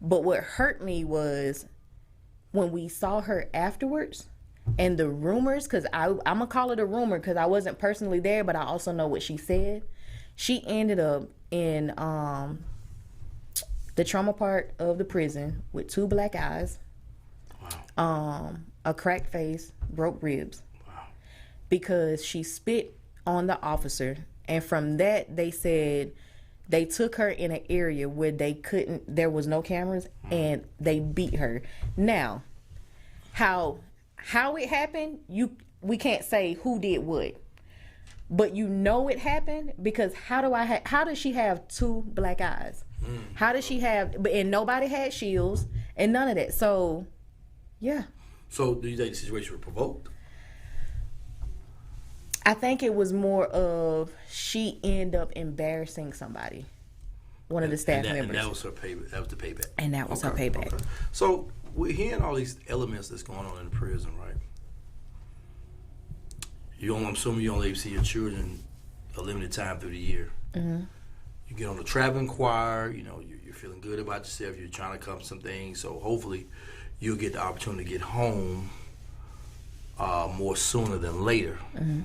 But what hurt me was when we saw her afterwards and the rumors, because I'm going to call it a rumor because I wasn't personally there, but I also know what she said. She ended up in the trauma part of the prison with 2 black eyes, a cracked face, broke ribs, because she spit on the officer. And from that, they said they took her in an area where there was no cameras, and they beat her. Now, how it happened, we can't say who did what. But you know it happened because how does she have 2 black eyes? How does she have, and nobody had shields and none of that. So, yeah. So do you think the situation was provoked? I think it was more of she ended up embarrassing somebody, one of the staff members. And that was her payback. That was the payback. And that was her payback. Okay. So we're hearing all these elements that's going on in the prison, right? I'm assuming you only see your children a limited time through the year. Mm-hmm. You get on the traveling choir, you're feeling good about yourself, you're trying to accomplish some things, so hopefully you'll get the opportunity to get home more sooner than later. Mm-hmm.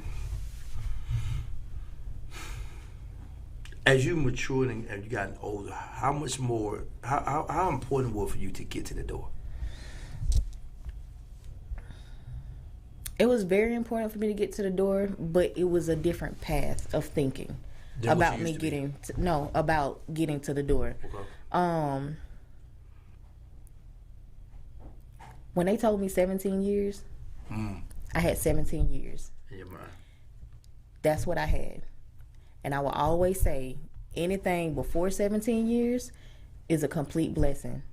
As you matured and you gotten older, how important was it for you to get to the door? It was very important for me to get to the door, but it was a different path of thinking about me getting about getting to the door. Okay. When they told me 17 years, I had 17 years. In your mind. That's what I had. And I will always say, anything before 17 years is a complete blessing.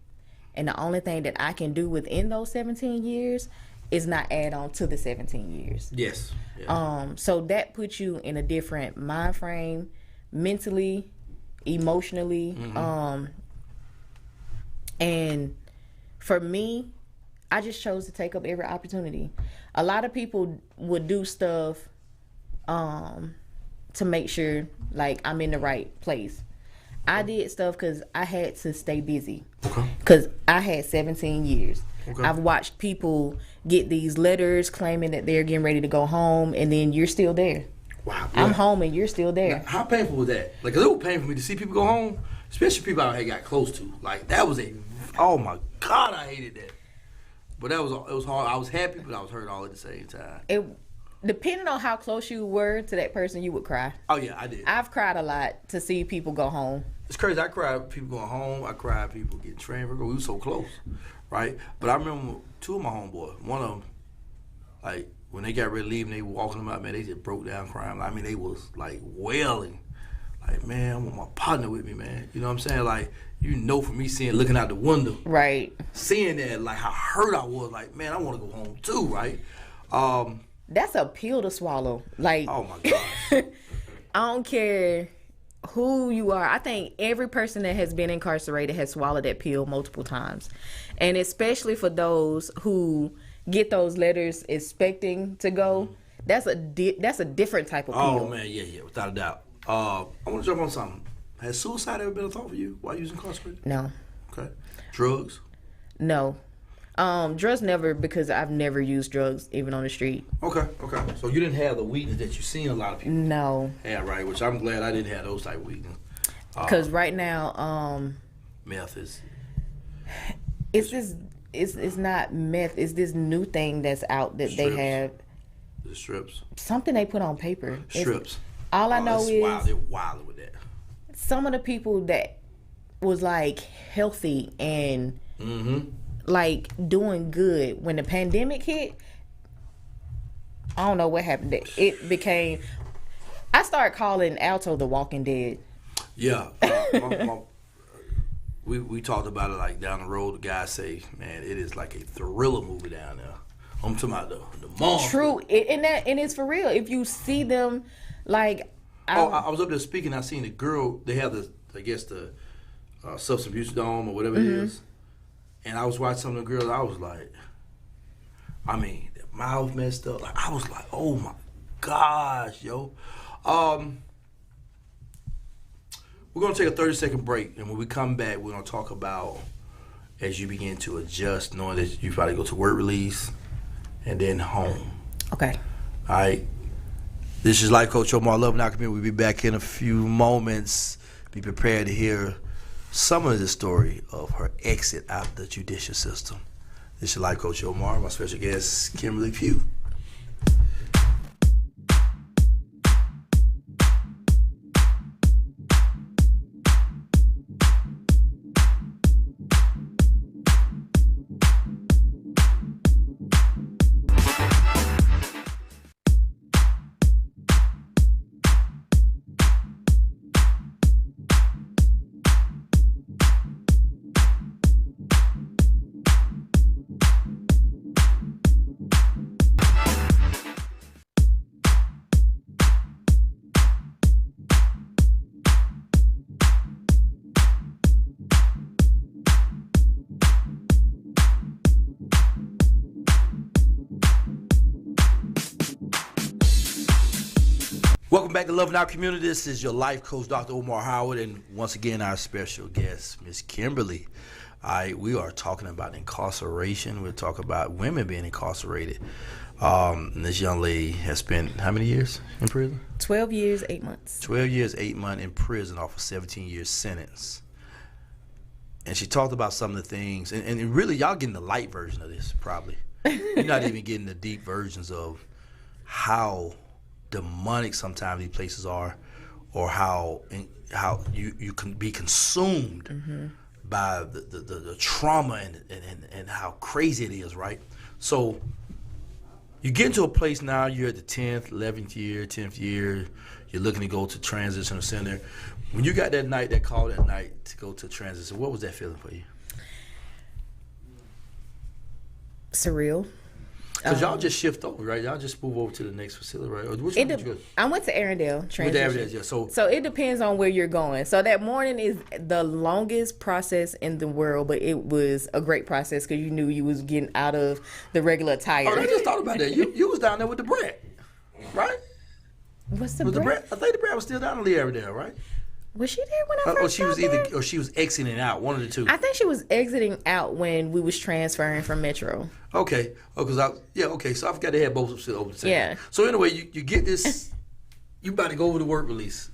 And the only thing that I can do within those 17 years is not add on to the 17 years. Yes. So that puts you in a different mind frame, mentally, emotionally. Mm-hmm. And for me, I just chose to take up every opportunity. A lot of people would do stuff to make sure, like, I'm in the right place. I did stuff because I had to stay busy. Okay. Because I had 17 years. Okay. I've watched people get these letters claiming that they're getting ready to go home, and then you're still there. Wow. I'm home and you're still there. Now, how painful was that? Like, 'cause it was painful for me to see people go home, especially people I had got close to. Like, that was oh my God, I hated that. But it was hard. I was happy, but I was hurt all at the same time. Depending on how close you were to that person, you would cry. Oh yeah, I did. I've cried a lot to see people go home. It's crazy. I cried people going home. I cried people getting transferred. We were so close, right? But I remember two of my homeboys. One of them, like, when they got ready to leave and they were walking them out, man, they just broke down crying. I mean, they was, like, wailing. Like, man, I want my partner with me, man. You know what I'm saying? Like, for me looking out the window. Right. Seeing that, like, how hurt I was. Like, man, I want to go home too, right? That's a pill to swallow. Like, oh, my gosh. I don't care who you are. I think every person that has been incarcerated has swallowed that pill multiple times. And especially for those who get those letters expecting to go, that's a different type of pill. Oh, man, yeah, without a doubt. I want to jump on something. Has suicide ever been a thought for you while you was incarcerated? No. Okay. Drugs? No. Drugs never, because I've never used drugs even on the street. Okay. So you didn't have the weakness that you seen a lot of people. No. Yeah, right. Which I'm glad I didn't have those type of weakness. Because right now, meth is. It's not meth. It's this new thing that's out that Strips. they have. The strips. Something they put on paper. Strips. All I know is wild. They're wild with that. Some of the people that was like healthy and like doing good when the pandemic hit, I don't know what happened. It became. I started calling Alto the Walking Dead. Yeah. We talked about it like down the road. The guys say, man, it is like a thriller movie down there. I'm talking about the monster. True, and it's for real. If you see them, like I was up there speaking. I seen the girl. They have the substance abuse dome or whatever it is, and I was watching some of the girls. I was like, I mean, their mouth messed up. Like I was like, oh my gosh, yo. We're gonna take a 30-second break, and when we come back, we're gonna talk about as you begin to adjust, knowing that you probably go to work release and then home. Okay. All right. This is Life Coach Omar Love Now Community. We'll be back in a few moments. Be prepared to hear some of the story of her exit out the judicial system. This is Life Coach Omar. My special guest, Kimberly Pugh. Welcome back to Love Now Community. This is your life coach, Dr. Omar Howard, and once again, our special guest, Miss Kimberly. We are talking about incarceration. We're talking about women being incarcerated. And this young lady has spent how many years in prison? 12 years, 8 months. 12 years, 8 months in prison off a 17-year sentence. And she talked about some of the things, and really, y'all getting the light version of this, probably. You're not even getting the deep versions of how demonic sometimes these places are, or how you can be consumed by the trauma and how crazy it is, right? So you get into a place now, you're at the 10th, 11th year, 10th year, you're looking to go to transitional center. When you got that call that night to go to transition, what was that feeling for you? Surreal. Because y'all just shift over, right? Y'all just move over to the next facility, right? Or which one did you go? I went to Arendelle transition. Yeah. So it depends on where you're going. So that morning is the longest process in the world, but it was a great process because you knew you was getting out of the regular attire. Oh, I just thought about that. You was down there with the Brett, right? What's the Brett? I think the Brett was still down in Arendelle, right? Was she there when I first Or she was got there? or she was exiting out. One of the two. I think she was exiting out when we was transferring from Metro. Okay. Oh, okay. So I forgot they had both of them over the same. Yeah. So anyway, you get this. You about to go over the work release.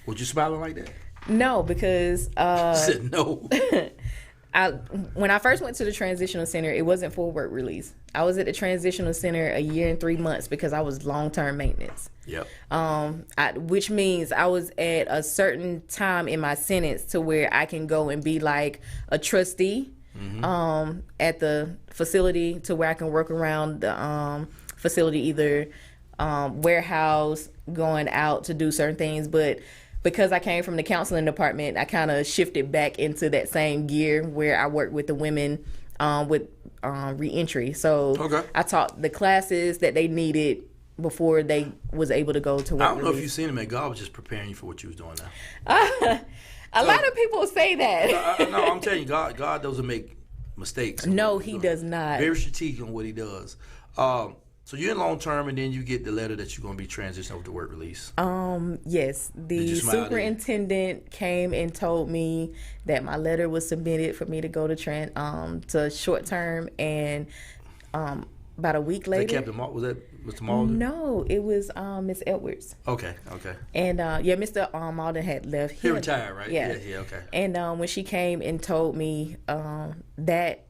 Was you smiling like that? No, because She said no. when I first went to the transitional center, it wasn't for work release. I was at the transitional center a year and 3 months because I was long-term maintenance. Yep. Which means I was at a certain time in my sentence to where I can go and be like a trustee at the facility, to where I can work around the facility, either warehouse, going out to do certain things. But because I came from the counseling department, I kind of shifted back into that same gear where I worked with the women with reentry. So I taught the classes that they needed before they was able to go to work. I don't know release. if you've seen him, man. God was just preparing you for what you was doing now. A lot of people say that. No, I'm telling you, God doesn't make mistakes. No, he does not. Very strategic on what he does. So you're in long term, and then you get the letter that you're going to be transitioning over to work release. Yes, the superintendent came and told me that my letter was submitted for me to go to short term, and about a week later. Was that Mr. Malden? No, it was Miss Edwards. Okay. And Mr. Malden had left. He retired, right? Yeah, okay. And when she came and told me that,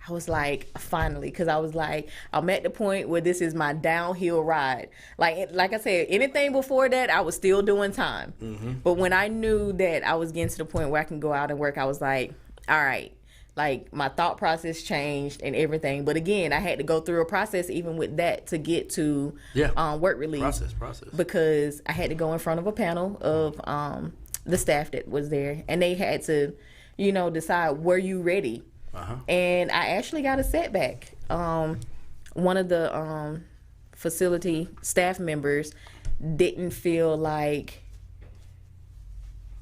I was like, finally, because I was like, I'm at the point where this is my downhill ride. Like I said, anything before that, I was still doing time. Mm-hmm. But when I knew that I was getting to the point where I can go out and work, I was like, all right. Like, my thought process changed and everything. But again, I had to go through a process even with that to get to work release. Process. Because I had to go in front of a panel of the staff that was there. And they had to, decide, were you ready? Uh-huh. And I actually got a setback. One of the facility staff members didn't feel like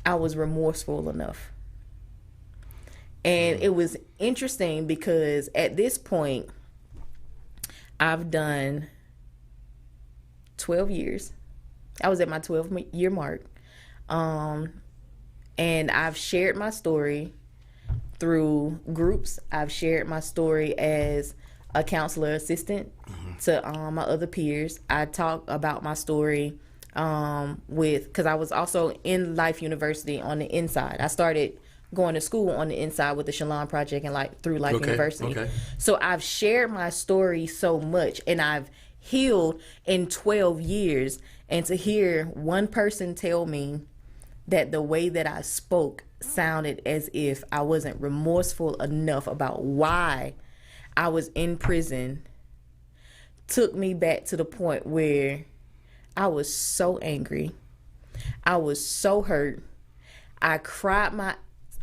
I was remorseful enough. And it was interesting because at this point, I've done 12 years. I was at my 12-year mark. And I've shared my story through groups. I've shared my story as a counselor assistant to my other peers. I talk about my story because I was also in Lyve University on the inside. I started going to school on the inside with the Shalom Project and through Lyve University. Okay. So I've shared my story so much, and I've healed in 12 years. And to hear one person tell me that the way that I spoke sounded as if I wasn't remorseful enough about why I was in prison took me back to the point where I was so angry. I was so hurt. I cried my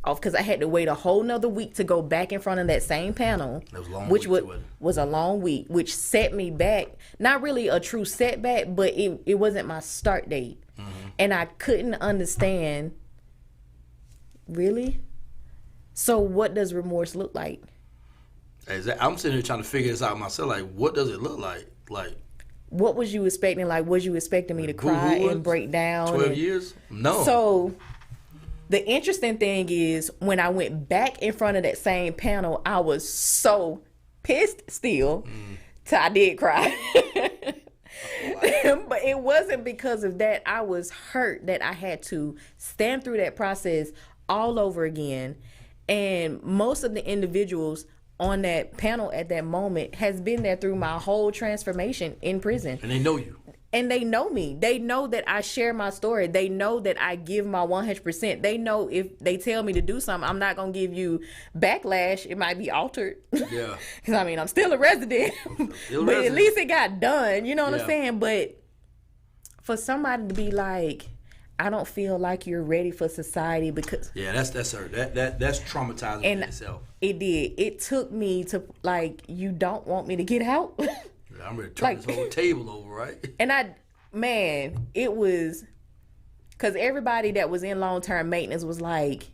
off because I had to wait a whole nother week to go back in front of that same panel, which was a long week, which set me back. Not really a true setback, but it wasn't my start date. Mm-hmm. And I couldn't understand, really? So what does remorse look like? I'm sitting here trying to figure this out myself. Like, what does it look like? Like, what was you expecting? Like, was you expecting me to cry and break down? 12 years? No. So the interesting thing is when I went back in front of that same panel, I was so pissed still till I did cry. But it wasn't because of that. I was hurt that I had to stand through that process all over again. And most of the individuals on that panel at that moment has been there through my whole transformation in prison. And they know you. And they know me. They know that I share my story. They know that I give my 100%. They know if they tell me to do something, I'm not going to give you backlash. It might be altered. Yeah. Because, I'm still a resident. But at least it got done. You know what I'm saying? But for somebody to be like, I don't feel like you're ready for society because... Yeah, that's traumatizing in itself. It did. It took me to, you don't want me to get out? I'm ready to turn this whole table over, right? And it was... Because everybody that was in long-term maintenance was like,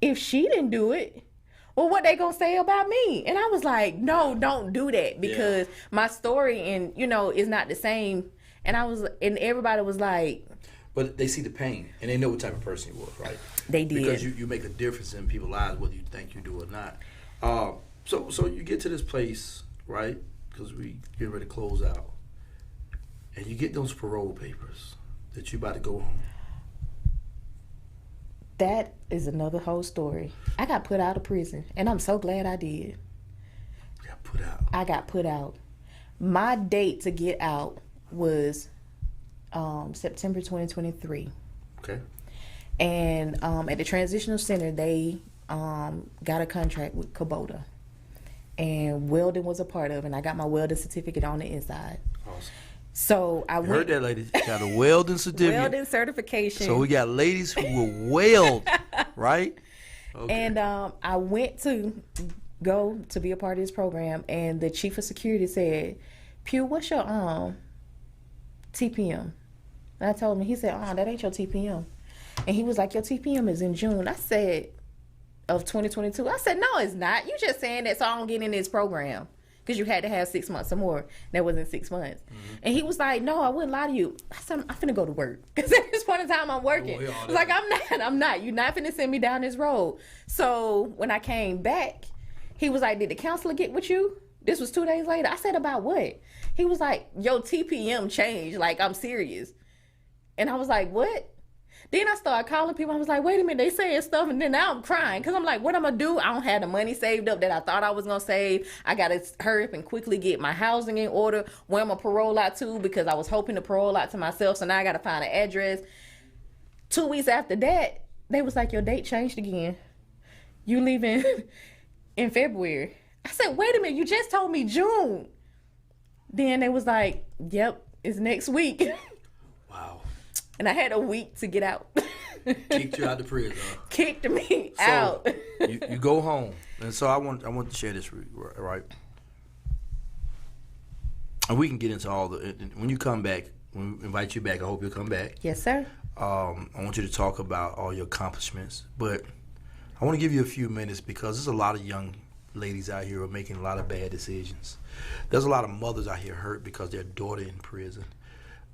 if she didn't do it, well, what they gonna say about me? And I was like, no, don't do that. Because my story is not the same. And everybody was like... But they see the pain, and they know what type of person you was, right? They did. Because you make a difference in people's lives, whether you think you do or not. So you get to this place, right? Because we get ready to close out. And you get those parole papers that you about to go home. That is another whole story. I got put out of prison, and I'm so glad I did. Got put out. I got put out. My date to get out was September 2023. Okay. And at the transitional center, they got a contract with Kubota, and welding was a part of it. And I got my welding certificate on the inside. Awesome. So I heard that, ladies. Got a welding certificate. Welding certification. So we got ladies who will weld, right? Okay. And I went to go to be a part of this program, and the chief of security said, "Pugh, what's your TPM?" And I told him. He said, "That ain't your TPM." And he was like, "Your TPM is in June." I said, of 2022. I said, "No, it's not. You just saying that so I don't get in this program. Because you had to have 6 months or more." That wasn't 6 months. Mm-hmm. And he was like, "No, I wouldn't lie to you." I said, "I'm finna go to work." Because at this point in time, I'm working. I was like, I'm not. You're not finna send me down this road. So when I came back, he was like, "Did the counselor get with you?" This was 2 days later. I said, "About what?" He was like, "Your TPM changed. Like, I'm serious." And I was like, "What?" Then I started calling people. I was like, "Wait a minute, they saying stuff," and then now I'm crying because I'm like, "What am I gonna do? I don't have the money saved up that I thought I was gonna save. I gotta hurry up and quickly get my housing in order. Where am I parole out to? Because I was hoping to parole out to myself, so now I gotta find an address." 2 weeks after that, they was like, "Your date changed again. You leaving in February." I said, "Wait a minute, you just told me June." Then they was like, "Yep, it's next week." Wow. And I had a week to get out. Kicked you out the prison. Kicked me out. you go home, and so I want to share this, right? And we can get into all the. When you come back, when we invite you back, I hope you'll come back. Yes, sir. I want you to talk about all your accomplishments, but I want to give you a few minutes because there's a lot of young ladies out here who are making a lot of bad decisions. There's a lot of mothers out here hurt because their daughter in prison.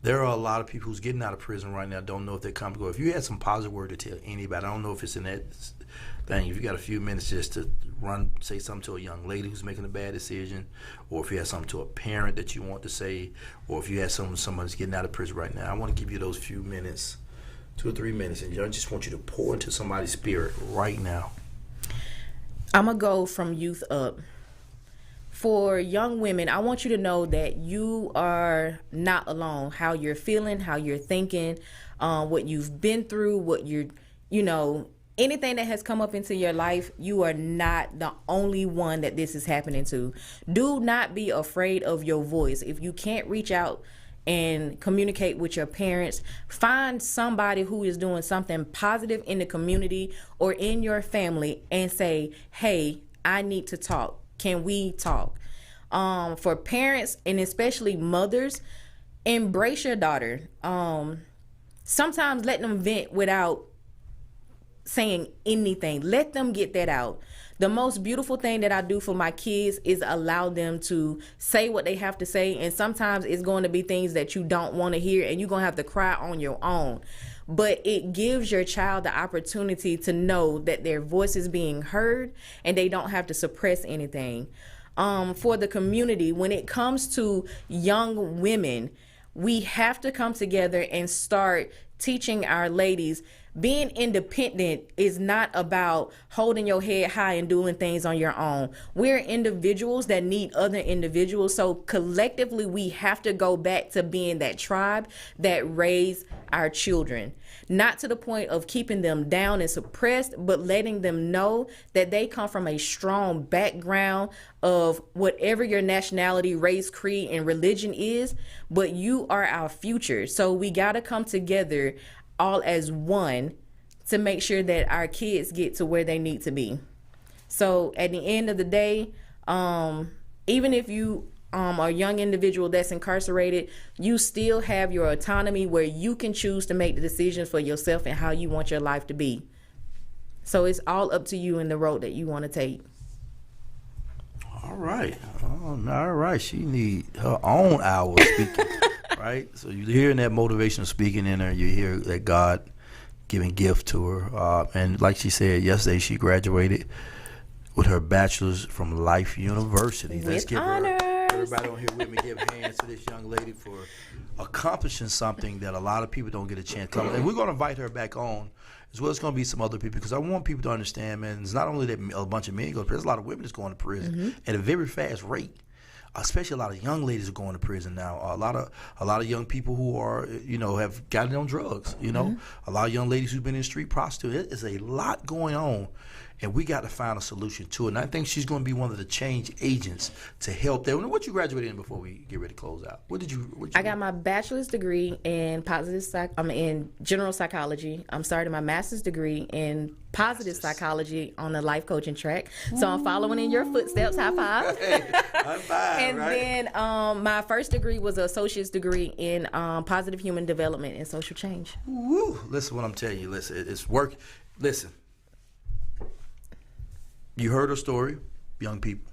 There are a lot of people who's getting out of prison right now, don't know if they're coming to go. If you had some positive word to tell anybody, I don't know if it's in that thing. If you got a few minutes just to say something to a young lady who's making a bad decision, or if you had something to a parent that you want to say, or if you had something to someone who's getting out of prison right now, I want to give you those few minutes, 2 or 3 minutes, and I just want you to pour into somebody's spirit right now. I'm going to go from youth up. For young women, I want you to know that you are not alone. How you're feeling, how you're thinking, what you've been through, what you're, anything that has come up into your life, you are not the only one that this is happening to. Do not be afraid of your voice. If you can't reach out and communicate with your parents, find somebody who is doing something positive in the community or in your family and say, "Hey, I need to talk. Can we talk?" For parents and especially mothers, embrace your daughter. Sometimes let them vent without saying anything. Let them get that out. The most beautiful thing that I do for my kids is allow them to say what they have to say. And sometimes it's going to be things that you don't want to hear and you're going to have to cry on your own. But it gives your child the opportunity to know that their voice is being heard and they don't have to suppress anything. For the community, when it comes to young women, we have to come together and start teaching our ladies. Being independent is not about holding your head high and doing things on your own. We're individuals that need other individuals. So collectively, we have to go back to being that tribe that raised our children. Not to the point of keeping them down and suppressed, but letting them know that they come from a strong background of whatever your nationality, race, creed, and religion is, but you are our future. So we got to come together all as one to make sure that our kids get to where they need to be. So at the end of the day, even if you are a young individual that's incarcerated, you still have your autonomy where you can choose to make the decisions for yourself and how you want your life to be. So it's all up to you in the road that you want to take. All right. All right. She need her own hour speaking. right? So you're hearing that motivational speaking in her. You hear that God giving gift to her. And like she said yesterday, she graduated with her bachelor's from Lyve University. With honors. Everybody on here with me, give hands to this young lady for accomplishing something that a lot of people don't get a chance to come. And we're going to invite her back on, as well as going to be some other people, because I want people to understand, man, it's not only that a bunch of men go to prison, there's a lot of women that's going to prison at a very fast rate. Especially a lot of young ladies are going to prison now. A lot of young people who are, have gotten on drugs. A lot of young ladies who've been in street prostitution. It is a lot going on, and we got to find a solution to it. And I think she's going to be one of the change agents to help them. What you graduated in before we get ready to close out? I got my bachelor's degree in in general psychology. I'm starting my master's degree in positive psychology on the life coaching track. So I'm following in your footsteps. High five. Hey, high five. And then my first degree was an associate's degree in positive human development and social change. Woo. Listen, what I'm telling you. Listen, it's work. Listen. You heard her story, young people.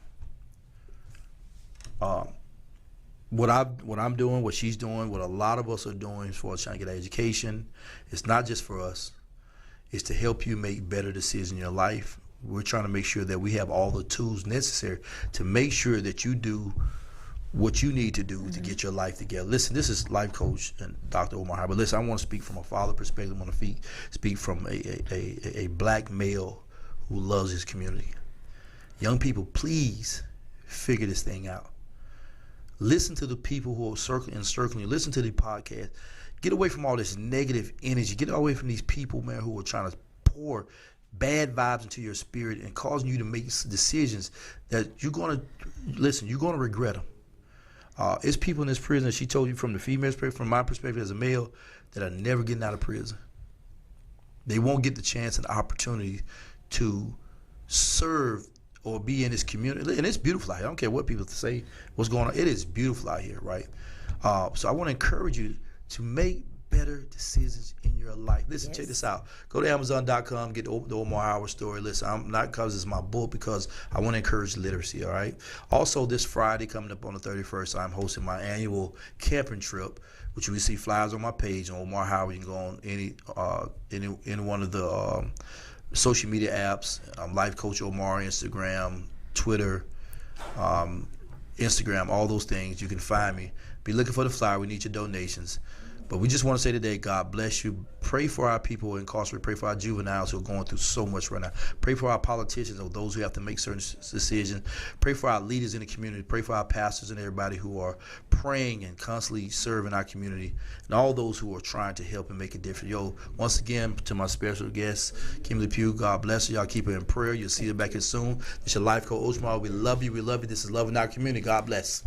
What I'm doing, what she's doing, what a lot of us are doing as far as trying to get education, it's not just for us. It's to help you make better decisions in your life. We're trying to make sure that we have all the tools necessary to make sure that you do what you need to do to get your life together. Listen, this is life coach and Dr. Omar Howard. But listen, I want to speak from a father perspective. I want to speak from a black male who loves his community. Young people, please figure this thing out. Listen to the people who are circling you. Listen to the podcast. Get away from all this negative energy. Get away from these people, man, who are trying to pour bad vibes into your spirit and causing you to make decisions that you're going to regret them. It's people in this prison, as she told you, from the female perspective, from my perspective as a male, that are never getting out of prison. They won't get the chance and opportunity to serve or be in this community. And it's beautiful out here. I don't care what people say, what's going on. It is beautiful out here, right? So I want to encourage you to make better decisions in your life. Listen, check this out. Go to Amazon.com, get the Omar Howard story. Listen, I'm not because it's my book, because I want to encourage literacy, all right? Also, this Friday coming up on the 31st, I'm hosting my annual camping trip, which you will see flyers on my page on Omar Howard. You can go on any one of the social media apps, Life Coach Omar, Instagram, Twitter, Instagram, all those things. You can find me. Be looking for the flyer. We need your donations. But we just want to say today, God bless you. Pray for our people who are incarcerated. Pray for our juveniles who are going through so much right now. Pray for our politicians or those who have to make certain decisions. Pray for our leaders in the community. Pray for our pastors and everybody who are praying and constantly serving our community, and all those who are trying to help and make a difference. Once again, to my special guest, Kimberly Pugh, God bless you. Y'all keep her in prayer. You'll see her back here soon. It's your life coach, Osmar. We love you. We love you. This is Loving Our Community. God bless.